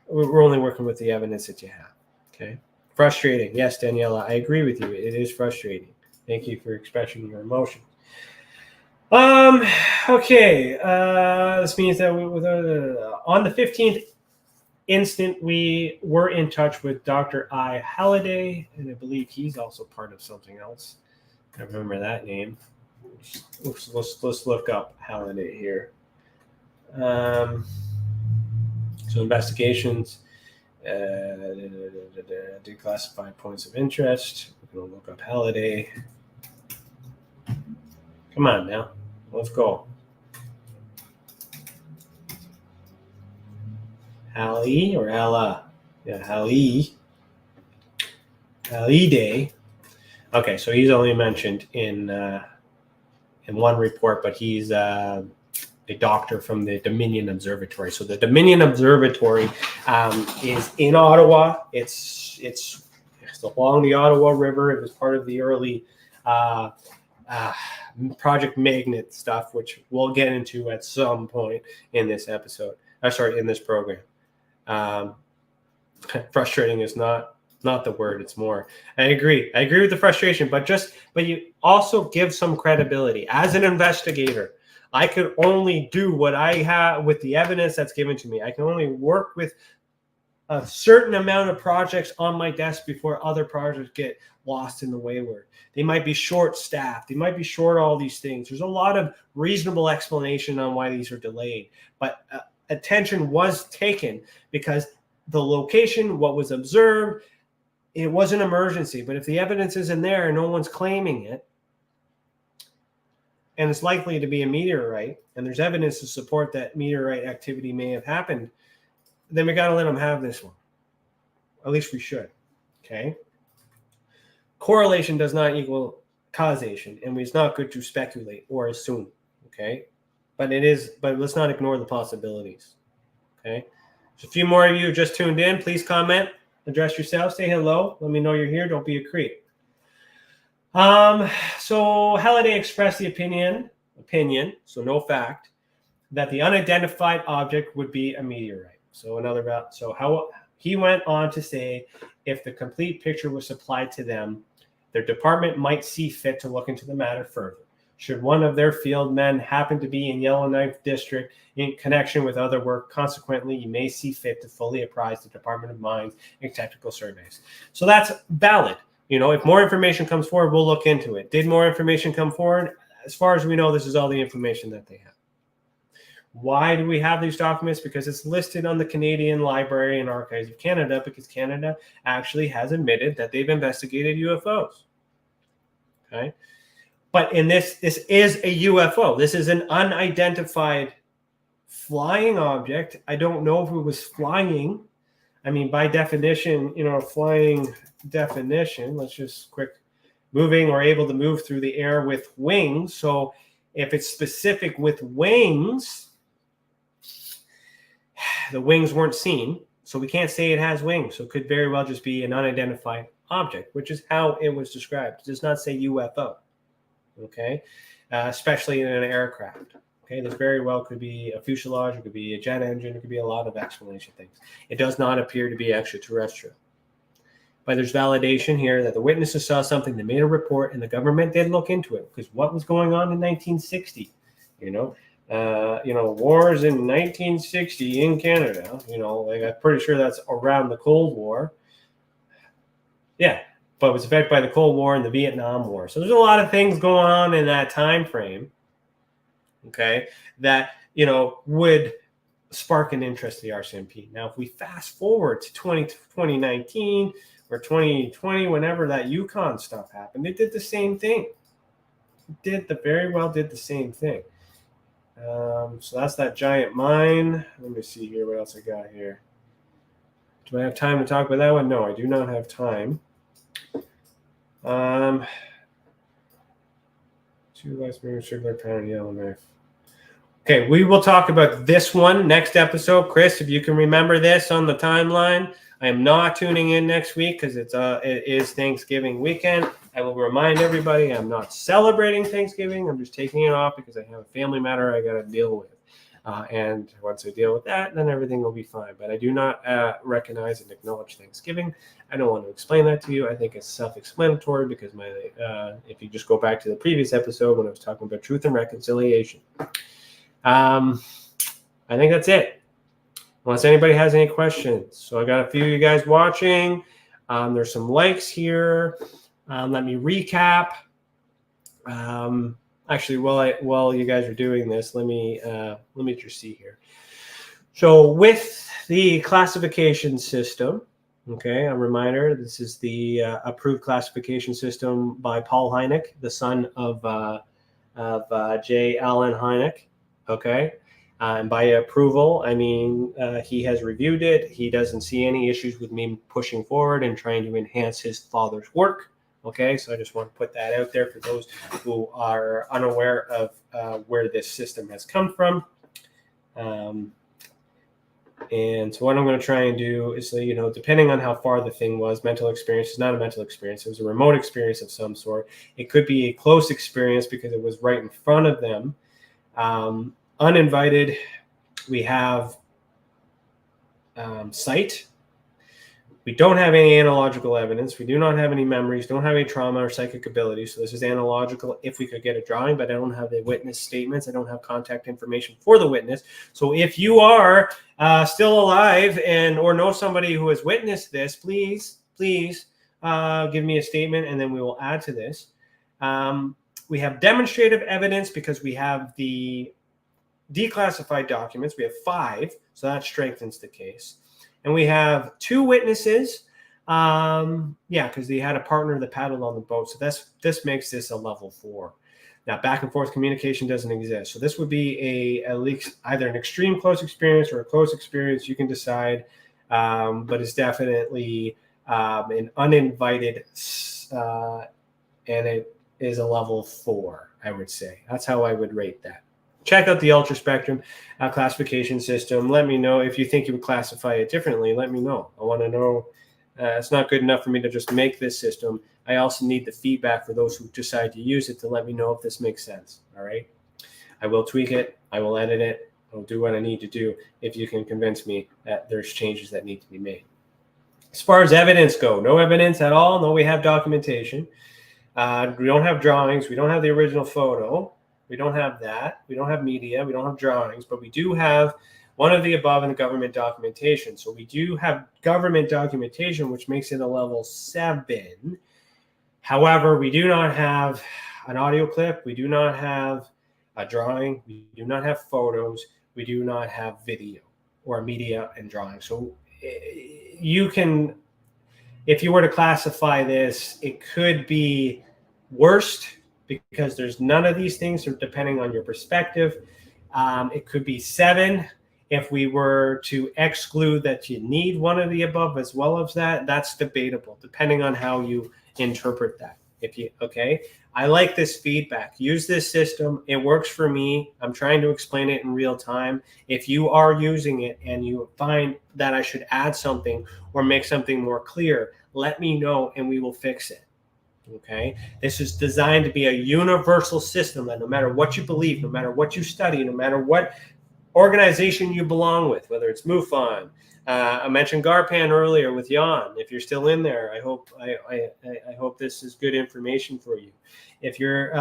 we're only working with the evidence that you have, okay? Frustrating. Yes, Daniela, I agree with you. It is frustrating. Thank you for expressing your emotions. Okay. This means that on the 15th instant, we were in touch with Dr. I. Halliday, and I believe he's also part of something else. I remember that name. Let's look up Halliday here. So investigations, declassified points of interest. We're going to look up Halliday. Come on now. Let's go. Hallie or Ella? Yeah, Hallie. Halliday. Okay, so he's only mentioned in one report, but he's a doctor from the Dominion Observatory. So the Dominion Observatory is in Ottawa. It's along the Ottawa River. It was part of the early Project Magnet stuff, which we'll get into at some point in this episode. In this program. Frustrating is not the word. It's more. I agree with the frustration, but you also give some credibility. As an investigator, I could only do what I have with the evidence that's given to me. I can only work with a certain amount of projects on my desk before other projects get lost in the wayward. They might be short-staffed. They might be short all these things. There's a lot of reasonable explanation on why these are delayed, but attention was taken because the location, what was observed, it was an emergency. But if the evidence isn't there and no one's claiming it, and it's likely to be a meteorite, and there's evidence to support that meteorite activity may have happened, then we got to let them have this one. At least we should. Okay. Correlation does not equal causation, and it's not good to speculate or assume. Okay. But let's not ignore the possibilities. Okay. There's a few more of you just tuned in. Please comment, address yourself, say hello. Let me know you're here. Don't be a creep. So Halliday expressed the opinion, so no fact, that the unidentified object would be a meteorite. How he went on to say, if the complete picture was supplied to them, their department might see fit to look into the matter further. Should one of their field men happen to be in Yellowknife District in connection with other work, consequently, you may see fit to fully apprise the Department of Mines and Technical Surveys. So that's valid. If more information comes forward, we'll look into it. Did more information come forward? As far as we know, this is all the information that they have. Why do we have these documents? Because it's listed on the Canadian Library and Archives of Canada, because Canada actually has admitted that they've investigated UFOs. Okay. But in this is a UFO. This is an unidentified flying object. I don't know if it was flying. I mean, by definition, flying definition, let's just moving or able to move through the air with wings. So if it's specific with wings, the wings weren't seen. So we can't say it has wings. So it could very well just be an unidentified object, which is how it was described. It does not say UFO. Okay, especially in an aircraft. Okay, this very well could be a fuselage, it could be a jet engine, it could be a lot of explanation things. It does not appear to be extraterrestrial. but there's validation here that the witnesses saw something. They made a report, and the government did look into it, because what was going on in 1960? Wars in 1960 in Canada. I'm pretty sure that's around the Cold War. Yeah, but it was affected by the Cold War and the Vietnam War. So there's a lot of things going on in that time frame, okay, that, would spark an interest to the RCMP. Now, if we fast forward to 2019 or 2020, whenever that Yukon stuff happened, they did the same thing. Very well did the same thing. So that's that giant mine. Let me see here. What else I got here? Do I have time to talk about that one? No, I do not have time. 2 less moving circular pattern Yellowknife. Okay, we will talk about this one next episode. Chris, if you can remember this on the timeline. I am not tuning in next week because it is Thanksgiving weekend. I will remind everybody I'm not celebrating Thanksgiving. I'm just taking it off because I have a family matter I got to deal with. And once I deal with that, then everything will be fine. But I do not recognize and acknowledge Thanksgiving. I don't want to explain that to you. I think it's self-explanatory because if you just go back to the previous episode when I was talking about truth and reconciliation. I think that's it. Unless anybody has any questions. So I got a few of you guys watching. There's some likes here. Let me recap. Actually, while you guys are doing this, let me just see here. So with the classification system, okay, a reminder, this is the approved classification system by Paul Hynek, the son of J. Allen Hynek, okay? And by approval, I mean he has reviewed it. He doesn't see any issues with me pushing forward and trying to enhance his father's work. Okay, so I just want to put that out there for those who are unaware of where this system has come from. And so what I'm going to try and do is, depending on how far the thing was, mental experience is not a mental experience. It was a remote experience of some sort. It could be a close experience because it was right in front of them. Uninvited, we have sight. We don't have any analogical evidence. We do not have any memories, don't have any trauma or psychic abilities. So this is analogical if we could get a drawing, but I don't have the witness statements. I don't have contact information for the witness. So if you are still alive or know somebody who has witnessed this, please give me a statement and then we will add to this. We have demonstrative evidence because we have the declassified documents. We have 5, so that strengthens the case. And we have 2 witnesses, because they had a partner that paddled on the boat. So this makes this a level 4. Now, back and forth communication doesn't exist. So this would be at least either an extreme close experience or a close experience. You can decide, but it's definitely an uninvited, and it is a level 4, I would say. That's how I would rate that. Check out the Ultra Spectrum classification system. Let me know if you think you would classify it differently. Let me know. I want to know. It's not good enough for me to just make this system. I also need the feedback for those who decide to use it to let me know if this makes sense. All right. I will tweak it. I will edit it. I'll do what I need to do if you can convince me that there's changes that need to be made. As far as evidence go, no evidence at all. No, we have documentation. We don't have drawings. We don't have the original photo. We don't have that. We don't have media. We don't have drawings, but we do have one of the above in the government documentation. So we do have government documentation, which makes it a level 7. However, we do not have an audio clip. We do not have a drawing. We do not have photos. We do not have video or media and drawing. So you can, if you were to classify this, it could be worst, because there's none of these things, so depending on your perspective. It could be 7 if we were to exclude that you need one of the above as well as that. That's debatable, depending on how you interpret that. Okay, I like this feedback. Use this system. It works for me. I'm trying to explain it in real time. If you are using it and you find that I should add something or make something more clear, let me know and we will fix it. Okay, this is designed to be a universal system that no matter what you believe, no matter what you study, no matter what organization you belong with, whether it's MUFON. I mentioned Garpan earlier with Jan. If you're still in there, I hope this is good information for you. If you're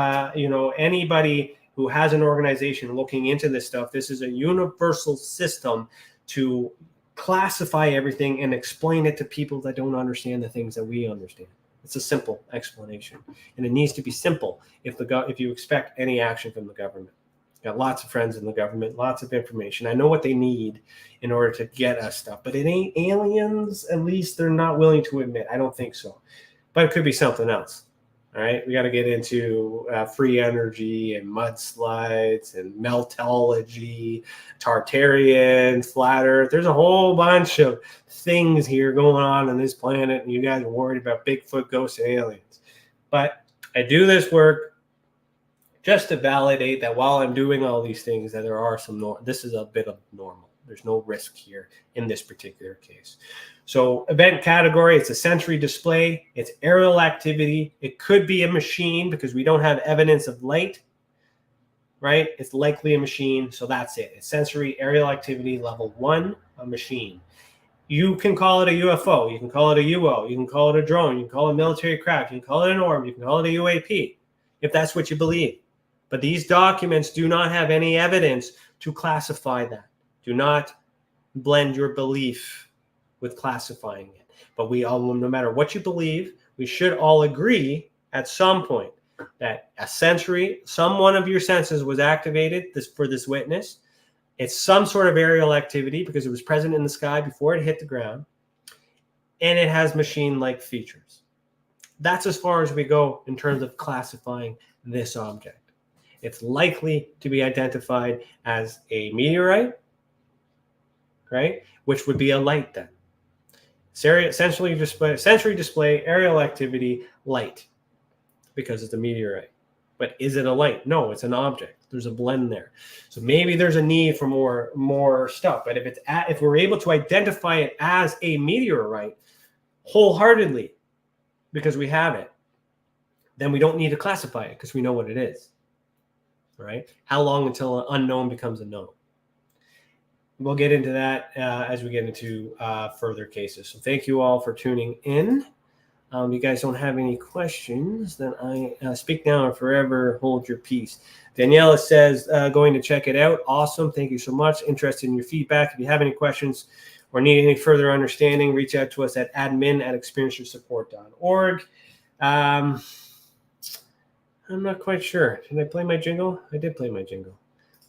anybody who has an organization looking into this stuff, this is a universal system to classify everything and explain it to people that don't understand the things that we understand. It's a simple explanation, and it needs to be simple if you expect any action from the government. Got lots of friends in the government, lots of information. I know what they need in order to get us stuff, but it ain't aliens. At least they're not willing to admit. I don't think so, but it could be something else. All right, we got to get into free energy and mudslides and meltology, Tartarian, flat Earth. There's a whole bunch of things here going on this planet, and you guys are worried about Bigfoot, ghosts, and aliens. But I do this work just to validate that while I'm doing all these things, that there are some, this is a bit of normal. There's no risk here in this particular case. So event category, it's a sensory display. It's aerial activity. It could be a machine because we don't have evidence of light, right? It's likely a machine. So that's it. It's sensory aerial activity level 1, a machine. You can call it a UFO. You can call it a UO. You can call it a drone. You can call it a military craft. You can call it an orb. You can call it a UAP if that's what you believe. But these documents do not have any evidence to classify that. Do not blend your belief with classifying it. But we all, no matter what you believe, we should all agree at some point that some one of your senses was activated for this witness. It's some sort of aerial activity because it was present in the sky before it hit the ground. And it has machine-like features. That's as far as we go in terms of classifying this object. It's likely to be identified as a meteorite, right? Which would be a light then. Sensory display, aerial activity, light, because it's a meteorite. But is it a light? No, it's an object. There's a blend there. So maybe there's a need for more stuff. But if we're able to identify it as a meteorite wholeheartedly, because we have it, then we don't need to classify it because we know what it is. Right? How long until an unknown becomes a known? We'll get into that as we get into further cases. So thank you all for tuning in. You guys don't have any questions, then I speak now or forever hold your peace. Daniela says, going to check it out. Awesome. Thank you so much. Interested in your feedback. If you have any questions or need any further understanding, reach out to us at admin@experienceyoursupport.org. I'm not quite sure. Did I play my jingle? I did play my jingle.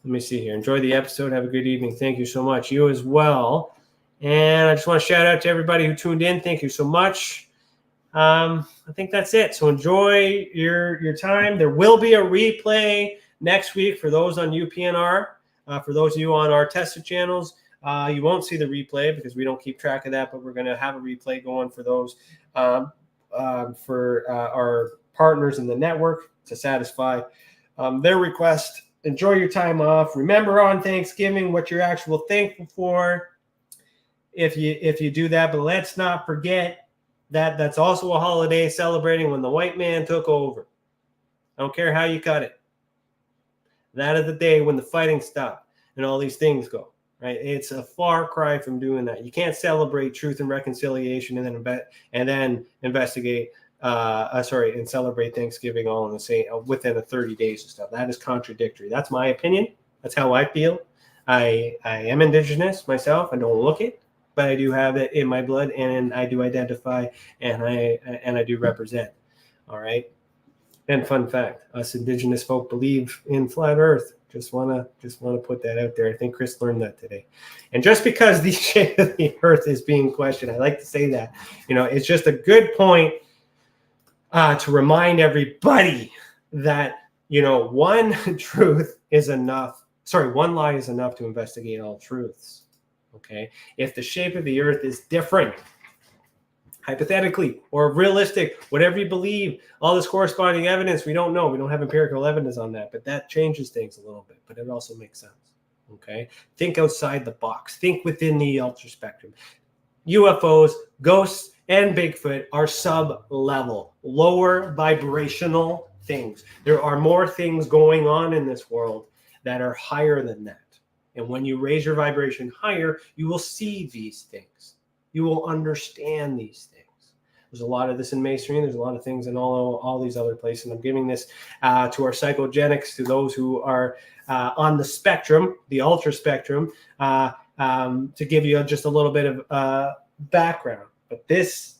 Let me see here. Enjoy the episode. Have a good evening. Thank you so much. You as well. And I just want to shout out to everybody who tuned in. Thank you so much. I think that's it. So enjoy your time. There will be a replay next week for those on UPNR. For those of you on our tested channels, you won't see the replay because we don't keep track of that, but we're going to have a replay going for those for our partners in the network to satisfy their request. Enjoy your time off. Remember on Thanksgiving what you're actually thankful for if you do that. But let's not forget that that's also a holiday celebrating when the white man took over. I don't care how you cut it. That is the day when the fighting stopped and all these things go. Right? It's a far cry from doing that. You can't celebrate truth and reconciliation and then investigate. And celebrate Thanksgiving all in the same within a 30 days and stuff. That is contradictory. That's my opinion. That's how I feel. I am indigenous myself. I don't look it, but I do have it in my blood, and I do identify, and I do represent. All right. And fun fact: us indigenous folk believe in flat Earth. Just wanna put that out there. I think Chris learned that today. And just because the shape of the Earth is being questioned, I like to say that. It's just a good point. To remind everybody that, one truth is enough. One lie is enough to investigate all truths. Okay. If the shape of the Earth is different, hypothetically or realistic, whatever you believe, all this corresponding evidence, we don't know. We don't have empirical evidence on that, but that changes things a little bit, but it also makes sense. Okay. Think outside the box. Think within the ultra spectrum. UFOs, ghosts, and Bigfoot are sub-level, lower vibrational things. There are more things going on in this world that are higher than that. And when you raise your vibration higher, you will see these things. You will understand these things. There's a lot of this in Masonry. There's a lot of things in all these other places. And I'm giving this to our psychogenics, to those who are on the spectrum, the ultra spectrum, to give you just a little bit of background. But this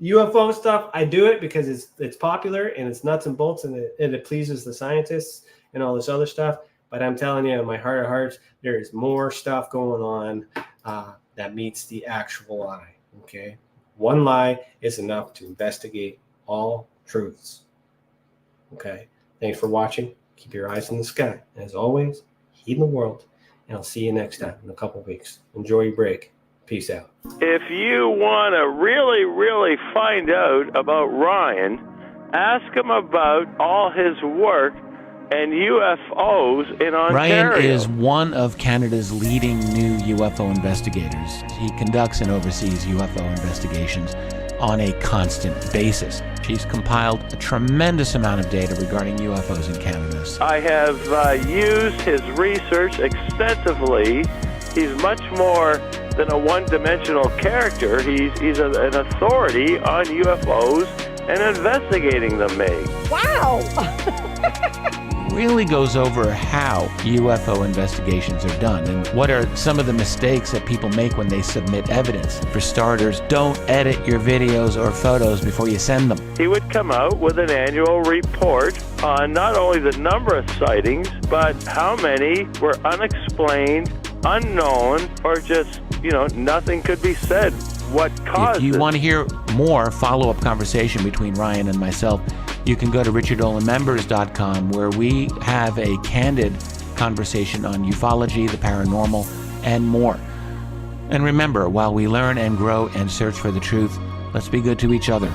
UFO stuff, I do it because it's popular and it's nuts and bolts, and it pleases the scientists and all this other stuff. But I'm telling you, in my heart of hearts, there is more stuff going on that meets the actual lie. Okay, one lie is enough to investigate all truths. Okay, thanks for watching. Keep your eyes in the sky. And as always, heed the world. And I'll see you next time in a couple of weeks. Enjoy your break. Peace out. If you want to really, really find out about Ryan, ask him about all his work and UFOs in Ontario. Ryan is one of Canada's leading new UFO investigators. He conducts and oversees UFO investigations on a constant basis. He's compiled a tremendous amount of data regarding UFOs in Canada. I have used his research extensively. He's much more than a one-dimensional character. He's an authority on UFOs and investigating them, Meg. Wow! Really goes over how UFO investigations are done and what are some of the mistakes that people make when they submit evidence. For starters, don't edit your videos or photos before you send them. He would come out with an annual report on not only the number of sightings, but how many were unexplained, unknown, or just, nothing could be said. What caused If you it? want to hear more follow-up conversation between Ryan and myself, you can go to richardolanmembers.com, where we have a candid conversation on ufology, the paranormal, and more. And remember, while we learn and grow and search for the truth, let's be good to each other.